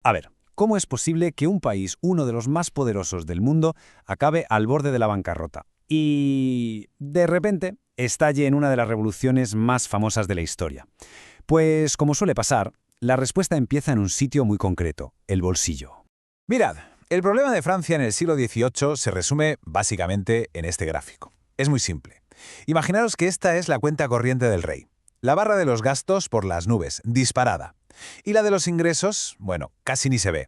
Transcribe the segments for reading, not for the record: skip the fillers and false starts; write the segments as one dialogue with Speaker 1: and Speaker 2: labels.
Speaker 1: A ver, ¿cómo es posible que un país, uno de los más poderosos del mundo, acabe al borde de la bancarrota? Y de repente estalle en una de las revoluciones más famosas de la historia. Pues, como suele pasar, la respuesta empieza en un sitio muy concreto, el bolsillo.
Speaker 2: Mirad, el problema de Francia en el siglo XVIII se resume básicamente en este gráfico. Es muy simple. Imaginaros que esta es la cuenta corriente del rey. La barra de los gastos por las nubes, disparada. Y la de los ingresos, bueno, casi ni se ve.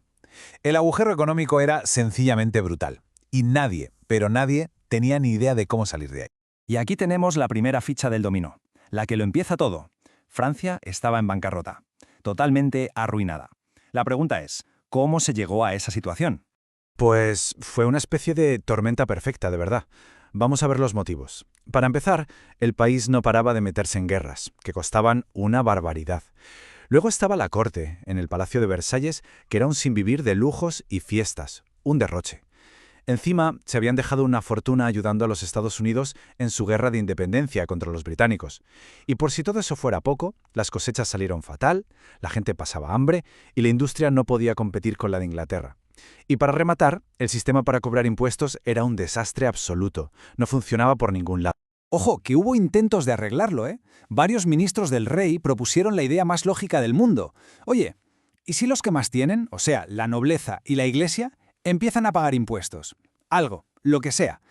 Speaker 2: El agujero económico era sencillamente brutal. Y nadie, pero nadie, tenía ni idea de cómo salir de ahí.
Speaker 3: Y aquí tenemos la primera ficha del dominó, la que lo empieza todo. Francia estaba en bancarrota, totalmente arruinada. La pregunta es, ¿cómo se llegó a esa situación?
Speaker 2: Pues fue una especie de tormenta perfecta, de verdad. Vamos a ver los motivos. Para empezar, el país no paraba de meterse en guerras, que costaban una barbaridad. Luego estaba la corte, en el Palacio de Versalles, que era un sinvivir de lujos y fiestas, un derroche. Encima, se habían dejado una fortuna ayudando a los Estados Unidos en su guerra de independencia contra los británicos. Y por si todo eso fuera poco, las cosechas salieron fatal, la gente pasaba hambre y la industria no podía competir con la de Inglaterra. Y para rematar, el sistema para cobrar impuestos era un desastre absoluto. No funcionaba por ningún lado.
Speaker 1: Ojo, que hubo intentos de arreglarlo, ¿eh? Varios ministros del rey propusieron la idea más lógica del mundo. Oye, ¿y si los que más tienen, o sea, la nobleza y la iglesia, empiezan a pagar impuestos? Algo, lo que sea.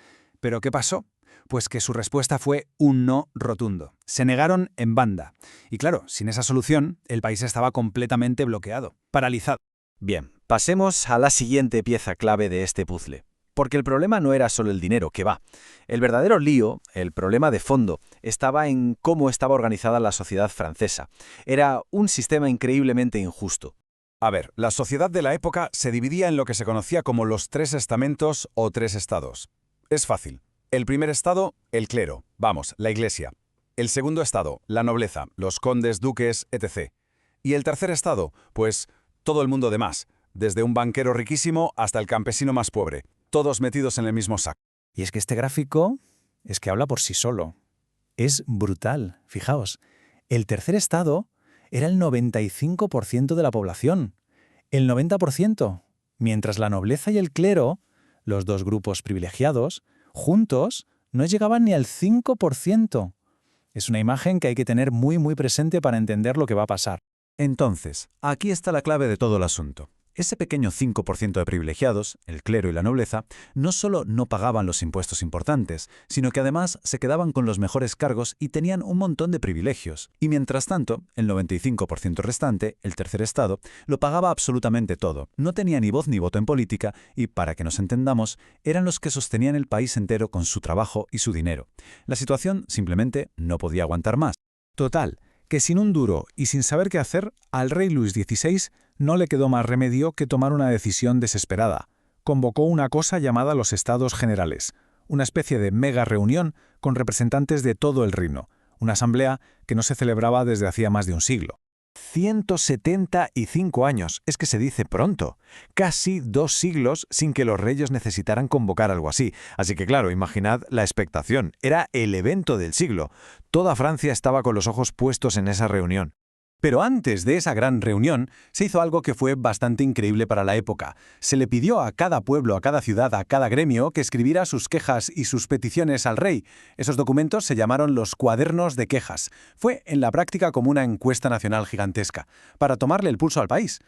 Speaker 1: ¿Pero qué pasó? Pues que su respuesta fue un no rotundo. Se negaron en banda. Y claro, sin esa solución, el país estaba completamente bloqueado, paralizado.
Speaker 4: Bien, pasemos a la siguiente pieza clave de este puzzle. Porque el problema no era solo el dinero, que va. El verdadero lío, el problema de fondo, estaba en cómo estaba organizada la sociedad francesa. Era un sistema increíblemente injusto.
Speaker 5: A ver, la sociedad de la época se dividía en lo que se conocía como los tres estamentos o tres estados. Es fácil. El primer estado, el clero, vamos, la iglesia. El segundo estado, la nobleza, los condes, duques, etc. Y el tercer estado, pues, todo el mundo de más, desde un banquero riquísimo hasta el campesino más pobre, todos metidos en el mismo saco.
Speaker 3: Y es que este gráfico es que habla por sí solo. Es brutal, fijaos. El tercer estado era el 95% de la población. El 90%. Mientras la nobleza y el clero, los dos grupos privilegiados, juntos no llegaban ni al 5%. Es una imagen que hay que tener muy presente para entender lo que va a pasar.
Speaker 2: Entonces, aquí está la clave de todo el asunto. Ese pequeño 5% de privilegiados, el clero y la nobleza, no solo no pagaban los impuestos importantes, sino que además se quedaban con los mejores cargos y tenían un montón de privilegios. Y mientras tanto, el 95% restante, el tercer estado, lo pagaba absolutamente todo. No tenía ni voz ni voto en política y, para que nos entendamos, eran los que sostenían el país entero con su trabajo y su dinero. La situación simplemente no podía aguantar más.
Speaker 1: Total, que sin un duro y sin saber qué hacer, al rey Luis XVI no le quedó más remedio que tomar una decisión desesperada. Convocó una cosa llamada los Estados Generales, una especie de mega reunión con representantes de todo el reino, una asamblea que no se celebraba desde hacía más de un siglo. 175 años, es que se dice pronto. Casi 2 siglos sin que los reyes necesitaran convocar algo así. Así que claro, imaginad la expectación. Era el evento del siglo. Toda Francia estaba con los ojos puestos en esa reunión. Pero antes de esa gran reunión, se hizo algo que fue bastante increíble para la época. Se le pidió a cada pueblo, a cada ciudad, a cada gremio que escribiera sus quejas y sus peticiones al rey. Esos documentos se llamaron los cuadernos de quejas. Fue en la práctica como una encuesta nacional gigantesca, para tomarle el pulso al país.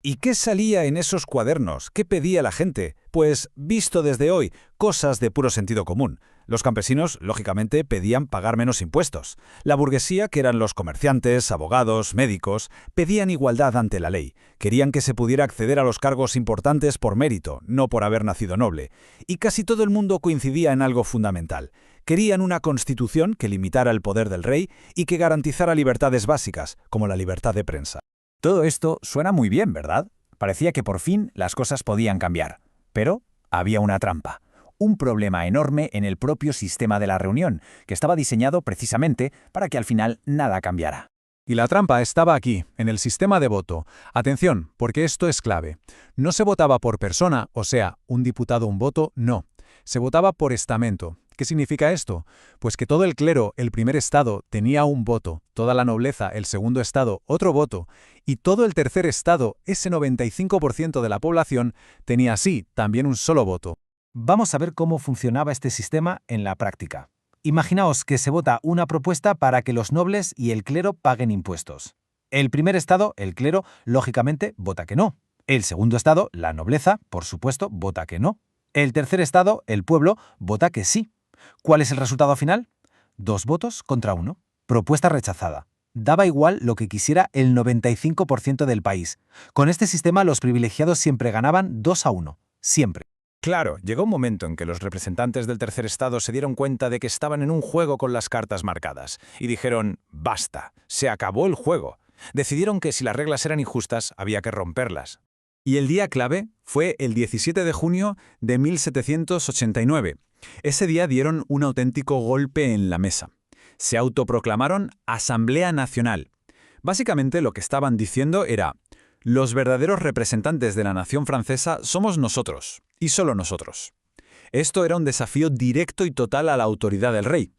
Speaker 5: ¿Y qué salía en esos cuadernos? ¿Qué pedía la gente? Pues, visto desde hoy, cosas de puro sentido común. Los campesinos, lógicamente, pedían pagar menos impuestos. La burguesía, que eran los comerciantes, abogados, médicos, pedían igualdad ante la ley. Querían que se pudiera acceder a los cargos importantes por mérito, no por haber nacido noble. Y casi todo el mundo coincidía en algo fundamental. Querían una constitución que limitara el poder del rey y que garantizara libertades básicas, como la libertad de prensa.
Speaker 3: Todo esto suena muy bien, ¿verdad? Parecía que por fin las cosas podían cambiar. Pero había una trampa. Un problema enorme en el propio sistema de la reunión, que estaba diseñado precisamente para que al final nada cambiara.
Speaker 2: Y la trampa estaba aquí, en el sistema de voto. Atención, porque esto es clave. No se votaba por persona, o sea, un diputado un voto, no. Se votaba por estamento. ¿Qué significa esto? Pues que todo el clero, el primer estado, tenía un voto, toda la nobleza, el segundo estado, otro voto, Y todo el tercer estado, ese 95% de la población, tenía así también un solo voto.
Speaker 3: Vamos a ver cómo funcionaba este sistema en la práctica. Imaginaos que se vota una propuesta para que los nobles y el clero paguen impuestos. El primer estado, el clero, lógicamente, vota que no. El segundo estado, la nobleza, por supuesto, vota que no. El tercer estado, el pueblo, vota que sí. ¿Cuál es el resultado final? 2 votos contra 1. Propuesta rechazada. Daba igual lo que quisiera el 95% del país. Con este sistema los privilegiados siempre ganaban 2-1. Siempre.
Speaker 5: Claro, llegó un momento en que los representantes del tercer estado se dieron cuenta de que estaban en un juego con las cartas marcadas y dijeron, basta, se acabó el juego. Decidieron que si las reglas eran injustas, había que romperlas. Y el día clave fue el 17 de junio de 1789. Ese día dieron un auténtico golpe en la mesa. Se autoproclamaron Asamblea Nacional. Básicamente lo que estaban diciendo era, los verdaderos representantes de la nación francesa somos nosotros, y solo nosotros. Esto era un desafío directo y total a la autoridad del rey,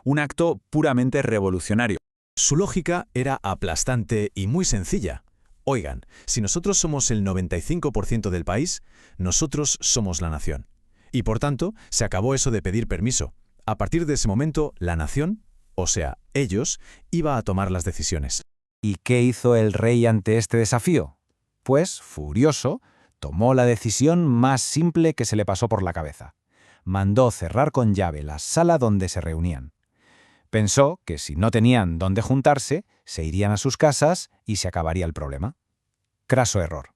Speaker 5: un acto puramente revolucionario.
Speaker 1: Su lógica era aplastante y muy sencilla. Oigan, si nosotros somos el 95% del país, nosotros somos la nación. Y por tanto, se acabó eso de pedir permiso. A partir de ese momento, la nación, o sea, ellos, iba a tomar las decisiones.
Speaker 3: ¿Y qué hizo el rey ante este desafío? Pues, furioso, tomó la decisión más simple que se le pasó por la cabeza. Mandó cerrar con llave la sala donde se reunían. Pensó que si no tenían dónde juntarse, se irían a sus casas y se acabaría el problema. Craso error.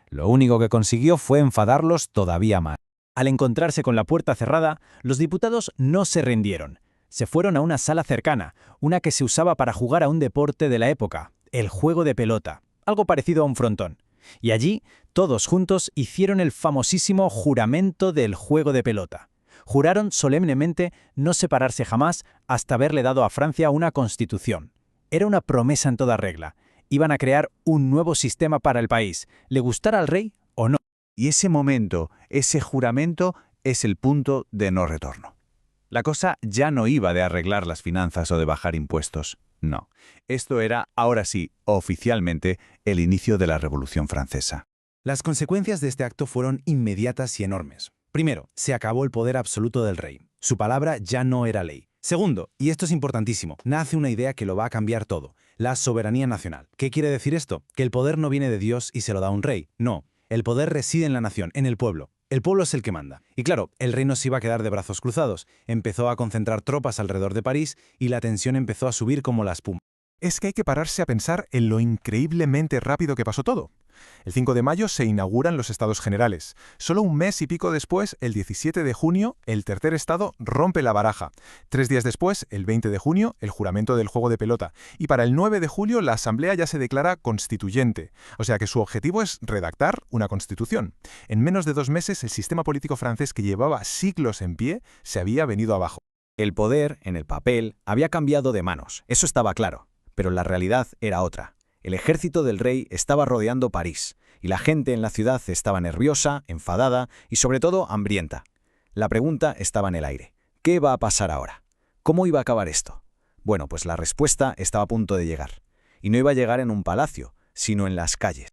Speaker 3: Lo único que consiguió fue enfadarlos todavía más.
Speaker 4: Al encontrarse con la puerta cerrada, los diputados no se rindieron. Se fueron a una sala cercana, una que se usaba para jugar a un deporte de la época, el juego de pelota, algo parecido a un frontón. Y allí, todos juntos hicieron el famosísimo juramento del juego de pelota. Juraron solemnemente no separarse jamás hasta haberle dado a Francia una constitución. Era una promesa en toda regla. Iban a crear un nuevo sistema para el país, le gustara al rey o no.
Speaker 2: Y ese momento, ese juramento, es el punto de no retorno. La cosa ya no iba de arreglar las finanzas o de bajar impuestos. No. Esto era, ahora sí, oficialmente, el inicio de la Revolución Francesa.
Speaker 3: Las consecuencias de este acto fueron inmediatas y enormes. Primero, se acabó el poder absoluto del rey. Su palabra ya no era ley. Segundo, y esto es importantísimo, nace una idea que lo va a cambiar todo, la soberanía nacional. ¿Qué quiere decir esto? Que el poder no viene de Dios y se lo da un rey. No, el poder reside en la nación, en el pueblo. El pueblo es el que manda. Y claro, el rey no se iba a quedar de brazos cruzados. Empezó a concentrar tropas alrededor de París y la tensión empezó a subir como la espuma.
Speaker 6: Es que hay que pararse a pensar en lo increíblemente rápido que pasó todo. El 5 de mayo se inauguran los Estados Generales. Solo un mes y pico después, el 17 de junio, el tercer estado rompe la baraja. 3 días después, el 20 de junio, el juramento del juego de pelota. Y para el 9 de julio, la Asamblea ya se declara constituyente. O sea que su objetivo es redactar una constitución. En menos de 2 meses, el sistema político francés que llevaba siglos en pie se había venido abajo.
Speaker 4: El poder, en el papel, había cambiado de manos, eso estaba claro. Pero la realidad era otra. El ejército del rey estaba rodeando París, y la gente en la ciudad estaba nerviosa, enfadada y sobre todo hambrienta. La pregunta estaba en el aire. ¿Qué va a pasar ahora? ¿Cómo iba a acabar esto? Bueno, pues la respuesta estaba a punto de llegar. Y no iba a llegar en un palacio, sino en las calles.